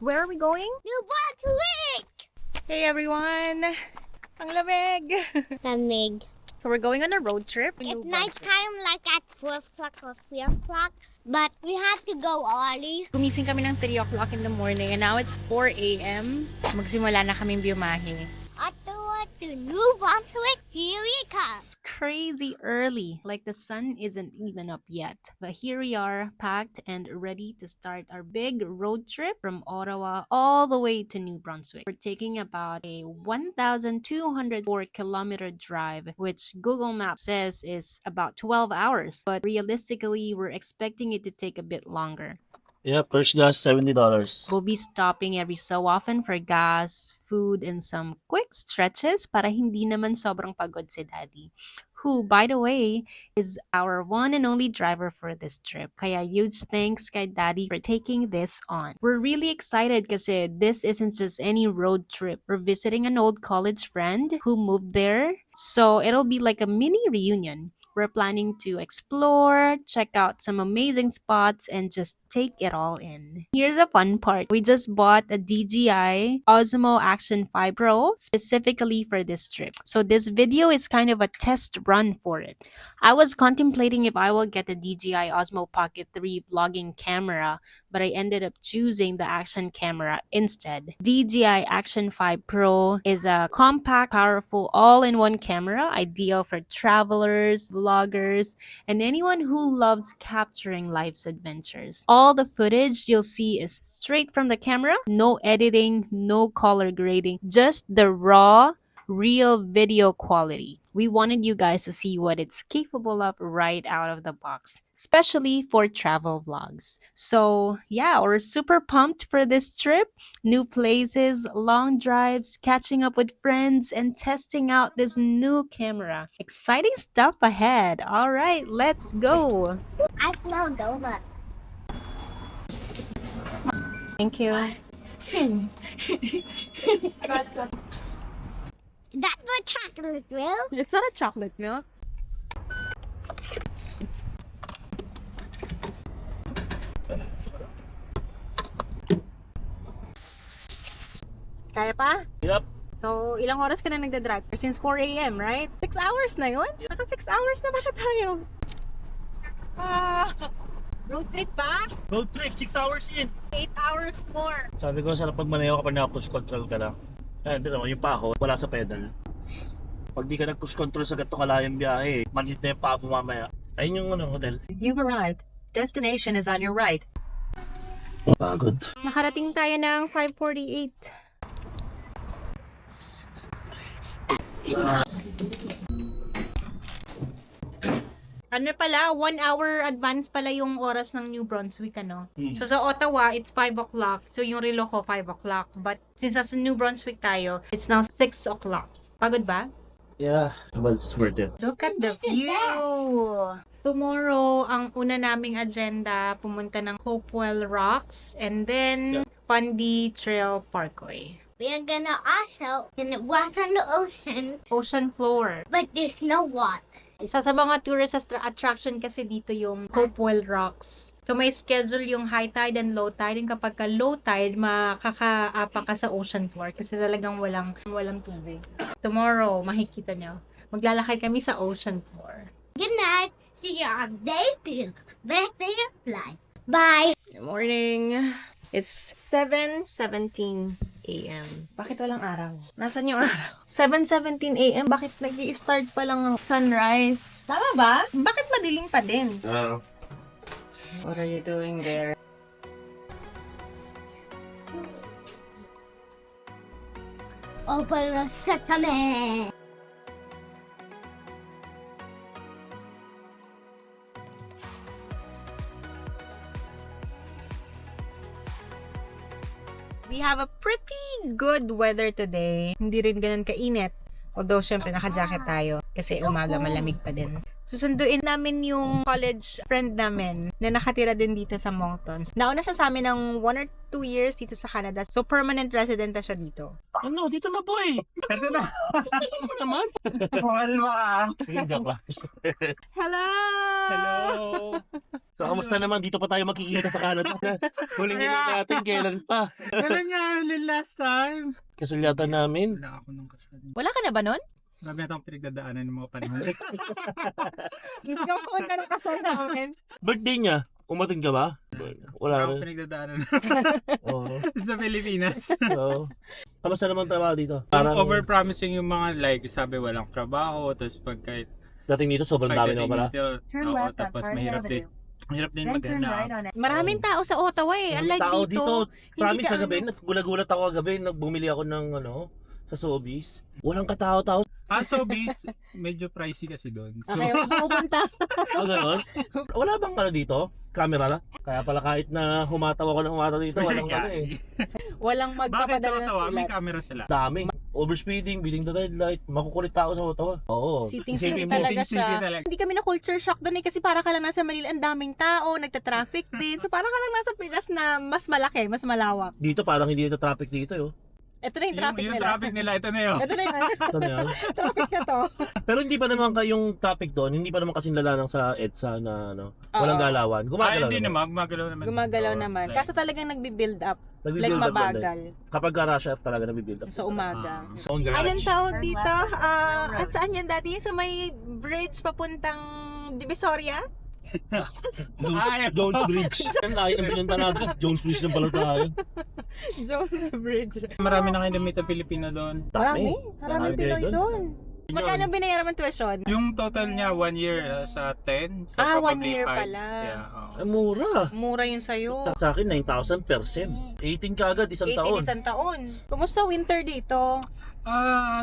Where are we going? New Brunswick! Hey everyone! Ang lamig! Lamig. So we're going on a road trip. It's nighttime like at 4 o'clock or 3 o'clock, but we have to go early. Gumising kami ng 3 o'clock in the morning and now it's 4 a.m. Magsimula na kaming biumahe. Ottawa to New Brunswick, here we come. It's crazy early, like the sun isn't even up yet. But here we are, packed and ready to start our big road trip from Ottawa all the way to New Brunswick. We're taking about a 1,204-kilometer drive, which Google Maps says is about 12 hours. But realistically, we're expecting it to take a bit longer. Yeah, first gas, $70. We'll be stopping every so often for gas, food, and some quick stretches para hindi naman sobrang pagod si Daddy, who, by the way, is our one and only driver for this trip. Kaya huge thanks kay Daddy for taking this on. We're really excited kasi this isn't just any road trip. We're visiting an old college friend who moved there, so it'll be like a mini reunion. We're planning to explore, check out some amazing spots, and just take it all in. Here's a fun part. We just bought a DJI Osmo Action 5 Pro specifically for this trip. So this video is kind of a test run for it. I was contemplating if I will get the DJI Osmo Pocket 3 vlogging camera, but I ended up choosing the action camera instead. DJI Action 5 Pro is a compact, powerful, all-in-one camera, ideal for travelers, vloggers, and anyone who loves capturing life's adventures. All the footage you'll see is straight from the camera, no editing, no color grading, just the raw, real video quality. We wanted you guys to see what it's capable of right out of the box, especially for travel vlogs. So yeah, we're super pumped for this trip. New places, long drives, catching up with friends, and testing out this new camera. Exciting stuff ahead. All right, let's go. I smell donut. Thank you. That's my chocolate milk. It's not a chocolate milk. Kaya pa? Yup. So, ilang oras ka na nagdadrive? Since 4 a.m., right? 6 hours na yun? Naka 6 hours na ba tayo? Road trip ba? Road trip, 6 hours in. 8 hours more. Sabi ko, sarap pag maneho kapag naka-cruise control ka lang. Ayan, hindi naman, yung pa ako, wala sa pedal. Pag di ka nag-cruise control sa ganitong kalayang biyahe, manhit na yung paa mo mamaya. Ayun yung hotel. You've arrived. Destination is on your right. Pagod. Nakarating tayo ng 5:48. Ano pala, 1 hour advance pala yung oras ng New Brunswick, ano? So sa Ottawa, it's 5 o'clock. So yung relo ko, 5 o'clock. But since sa New Brunswick tayo, it's now 6 o'clock. Pagod ba? Yeah, but it's worth it. Look at the view! Tomorrow, ang una naming agenda, pumunta ng Hopewell Rocks and then Fundy Trail Parkway. We are gonna also walk on the ocean, Ocean floor. but there's no water. Isa sa mga tourist attraction kasi dito yung Hopewell Rocks. So may schedule yung high tide and low tide. And kapag ka low tide, makakaapa ka sa ocean floor kasi talagang walang tubig. Tomorrow, makikita nyo. Maglalakad kami sa ocean floor. Good night. See you on day 2. Best day of life. Bye. Good morning. It's 7:17 a.m. Bakit walang araw? Nasaan yung araw? 7:17 a.m. Bakit nag-i-start pa lang ang sunrise? Tama ba? Bakit madilim pa din? What are you doing there? Open the settlement. We have a pretty good weather today. Hindi rin ganun kainit. Although, syempre, naka-jacket tayo. Kasi umaga malamig pa din. Susunduin namin yung college friend namin na nakatira din dito sa Moncton. Nauna siya sa amin ng 1 or 2 years dito sa Canada. So, permanent resident na siya dito. Ano, dito na boy. Ito na. Ano naman? Kumalma ka. Joke lang. Hello! Hello. So, kamusta naman? Dito pa tayo makikita sa Canada. Huling ininom natin, kailan pa? Kailan nga yun last time? Kasulyatan namin. Wala ako nung kasal. Wala ka na ba nun? Marami na akong pinagdadaanan ng mga panahon. Hindi ka pumunta ng kasal namin. Birthday niya, umating ka ba? Wala Wala na. akong pinagdadaanan Oo. sa Pilipinas. So, kamusta naman trabaho dito? Over-promising yung mga like, sabi walang trabaho, tapos pagka dating dito, sobrang dami naman pala. Turn oo, left at tapos Park mahirap din. Avenue. Mahirap din Then turn maghanap. right on it. Maraming tao sa Ottawa eh. Unlike Tao dito. Promise ka kagabi, naggulat ako kagabi, nagbumili ako ng sa Sobeys. Walang katao-tao. Sobeys, medyo pricey kasi doon. So, Okay, pupunta. Ganon. Wala bang dito? Camera na? Kaya pala kahit na humataw ako ng humataw dito, walang Walang bakit sa magpapadala ng Ottawa? May sulat. camera sila. Dami. Overspeeding, beating the red light, makukulit tao sa Ottawa. Oo. Sitting Isipin city mo, talaga Sitting city siya. talaga. Hindi kami na culture shock doon eh kasi para ka lang nasa Manila, ang daming tao, nagta-traffic din. So para ka lang nasa Pinas na mas malaki, mas malawak. Dito parang hindi na traffic dito yo. Ito na yung traffic Yung nila. traffic nila, ito na yun. Ito na yung Ito na yan. traffic na to. Pero hindi pa naman kayong traffic doon, hindi pa naman kasing lala ng sa EDSA na walang Oo. galawan. Gumagalaw Hindi naman. naman, gumagalaw naman. Gumagalaw Oo, naman. like, Kaso talagang nagbi-build up. Like Nagbi-build up mabagal. Kapag rush hour talaga nagbi-build up. Sa umaga. So, on garage. Anong tawag dito? At saan yan dati? Yung sa may bridge papuntang Divisoria? Jones Bridge. Yan tayo ang pinunta natin. Jones Bridge na pala tayo. Jones Bridge. Marami na kayo namit ang Pilipino doon. Marami. Maraming Dami Pinoy doon. doon. Magkano binayaran mo tuition? Yung total niya, 1 year sa 10. So 1 probably year 5. pala. Yeah, oo. Ang mura. Mura yun sa'yo. Sa akin, 9,000 per sem. 18 ka agad, isang 18 taon. isang taon. Kumusta winter dito?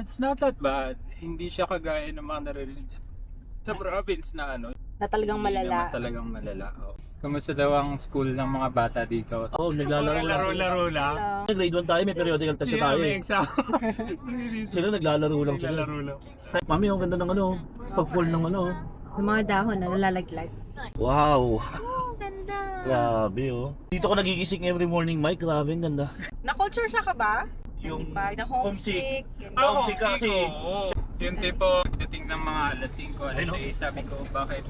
It's not that bad. Hindi siya kagaya ng mga naririnig sa province na ano. Na talagang Hindi malala. naman talagang malala. Oh. Kamusta daw ang school ng mga bata dito? Oo, naglalaro lang. Laro-laro lang. Grade 1 tayo, may periodical test na Yeah, tayo. may eh. exam. Sila naglalaro lang sila. Laro lang. Mami, ang ganda ng pag full ng Yung mga dahon na nalalaglag. Wow. Oh, ganda. Grabe Dito ko nagigising every morning, Mike. Grabe, ang ganda. Na-culture shock ka ba? Yung Diba? Na homesick. Homesick kasi. Oo. Yung tipo, dating ng mga alas 5, alas 6, sabi ko, bakit?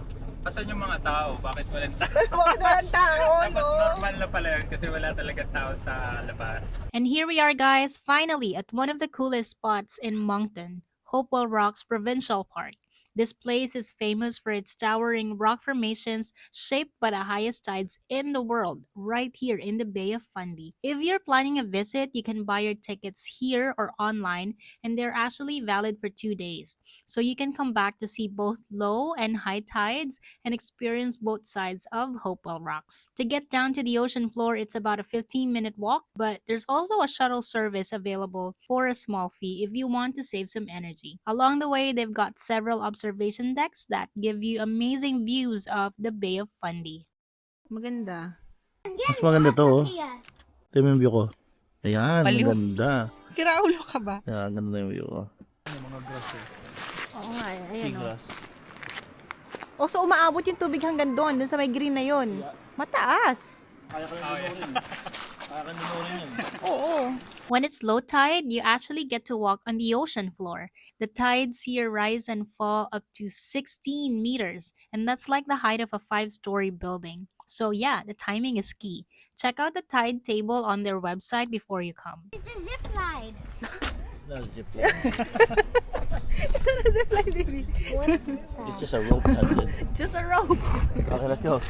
Asan yung mga tao? Bakit walang tao? Bakit walang tao, Tapos normal na pala yun kasi wala talaga tao sa labas. And here we are, guys, finally at one of the coolest spots in Moncton, Hopewell Rocks Provincial Park. This place is famous for its towering rock formations shaped by the highest tides in the world, right here in the Bay of Fundy. If you're planning a visit, you can buy your tickets here or online, and they're actually valid for 2 days. So you can come back to see both low and high tides and experience both sides of Hopewell Rocks. To get down to the ocean floor, it's about a 15-minute walk, but there's also a shuttle service available for a small fee if you want to save some energy. Along the way, they've got several observation decks that give you amazing views of the Bay of Fundy. Maganda. Mas maganda to. Ito yung view ko. Ayan, Baliw. maganda. Siraulo ka ba? Ayan, ganda yung view ko. Oo nga, ayan o. Seagrass. Oh, so umaabot yung tubig hanggang doon sa may green na yun. Mataas. Kaya ka nunurin. Kaya ka nunurin yan. Oo. When it's low tide, you actually get to walk on the ocean floor. The tides here rise and fall up to 16 meters, and that's like the height of a 5-story building. So yeah, the timing is key. Check out the tide table on their website before you come. It's a zip line. It's not a zip line. It's not a zipline, baby. It's just a rope. That's it. Just a rope. Okay, let's go.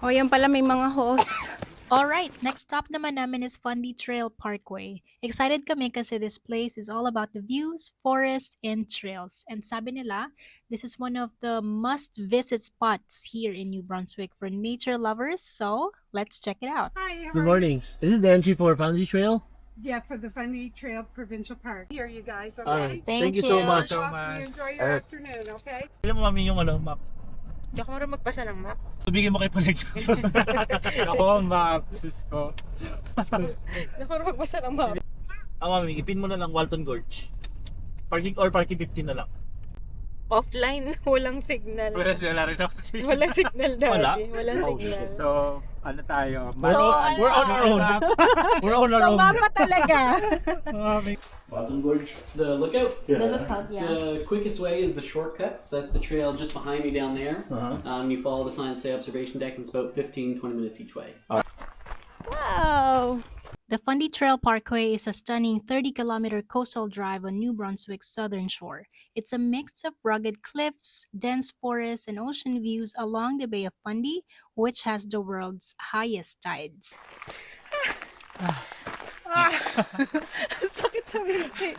Oh, yan pala may mga hose. Alright, next stop naman namin is Fundy Trail Parkway. Excited kami kasi this place is all about the views, forests, and trails. And sabi nila, this is one of the must-visit spots here in New Brunswick for nature lovers. So, let's check it out. Hi, Good morning. This is the entry for Fundy Trail. Yeah, for the Fundy Trail Provincial Park. Here, you guys. Okay. Alright, Thank thank you so you. much. So Hope much. you enjoy your Alright. afternoon. Okay. Tignan mo mami yung map. Hindi ako marunong magpasa ng map. Tubigin mo kay Paleg. Ako, ma-access ko. Hindi ako marunong magpasa ng map. Mami, ipin mo na lang Walton Gorge. Parking 15 na lang. Offline, walang signal. Wala rin ako siya. Walang signal dati. Wala? Walang Oh, signal. So, ano tayo? We're on our own. We're on our So, own. mapa talaga. Bottom Gorge. The lookout? Yeah. The lookout, yeah. The quickest way is the shortcut. So that's the trail just behind me down there. You follow the signs say observation deck, and it's about 15-20 minutes each way. Wow! The Fundy Trail Parkway is a stunning 30-kilometer coastal drive on New Brunswick's southern shore. It's a mix of rugged cliffs, dense forests, and ocean views along the Bay of Fundy, which has the world's highest tides. Sakit sa binti.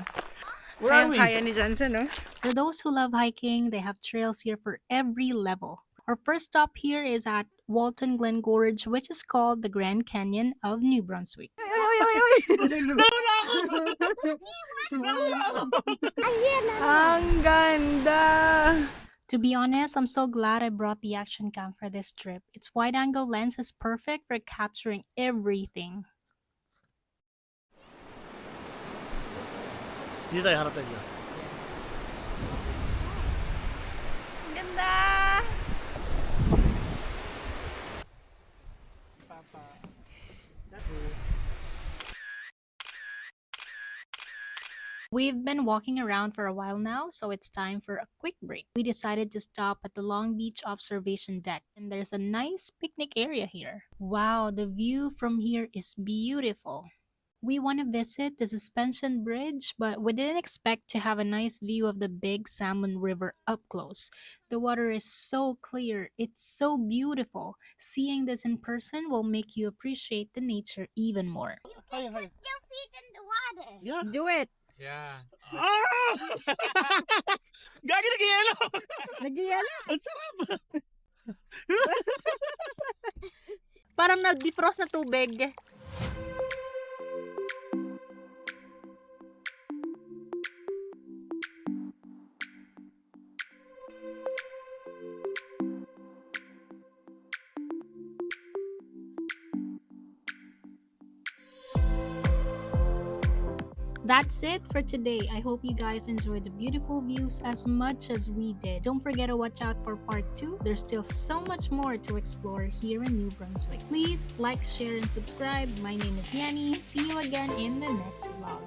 Where are we? Kaya ni Johnson, no? For those who love hiking, they have trails here for every level. Our first stop here is at Walton Glen Gorge, which is called the Grand Canyon of New Brunswick. Ang ganda! To be honest, I'm so glad I brought the action cam for this trip. Its wide-angle lens is perfect for capturing everything. Dito tayo, harap tayo. Ganda! We've been walking around for a while now, so it's time for a quick break. We decided to stop at the Long Beach observation deck, and there's a nice picnic area here. Wow, the view from here is beautiful. We want to visit the suspension bridge, but we didn't expect to have a nice view of the Big Salmon River up close. The water is so clear, it's so beautiful. Seeing this in person will make you appreciate the nature even more. Put your feet in the water. Yeah. Do it! Yeah. Ah! Gagi nag-ielo! Nagiyala! Ang sarap! Parang nag-defrost na tubig. That's it for today. I hope you guys enjoyed the beautiful views as much as we did. Don't forget to watch out for part 2. There's still so much more to explore here in New Brunswick. Please like, share, and subscribe. My name is Yanni. See you again in the next vlog.